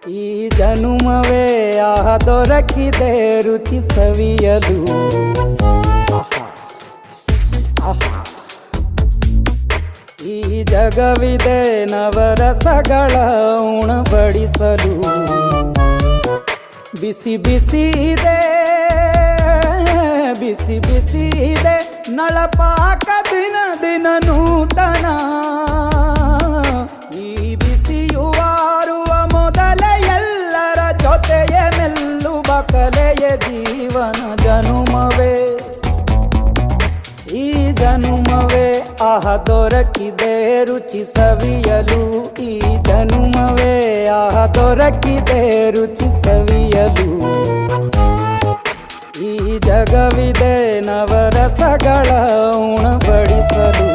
ಈ ಜನುಮವೇ ದೊರಕಿದೆ ರುಚಿ ಸವಿಯಲು. ಆಹಾ ಆಹಾ. ಈ ಜಗವಿದೆ ನವರಸಗಳ ಉಣಬಡಿಸಲು. ಬಿಸಿ ಬಿಸಿ ಇದೆ, ಬಿಸಿ ಬಿಸಿ ಇದೆ ನಳಪಾಕ ದಿನ ದಿನ ನೂತನ. ಈ ಬಿಸಿಯುವಾರುವ ಮೊದಲೇ ಎಲ್ಲರ ಜೊತೆಯೇ ಮೆಲ್ಲುವ ಕಲೆಯ ಜೀವನ ಜನುಮವೇ. ಈ ಜನುಮವೇ ದೊರಕಿದೆ ರುಚಿ ಸವಿಯಲು. ಈ ಜನುಮವೇ ದೊರಕಿದೆ ರುಚಿ ಸವಿಯಲು. ಈ ಜಗವಿದೆ ನವರಸಗಳ ಉಣಬಡಿಸಲು.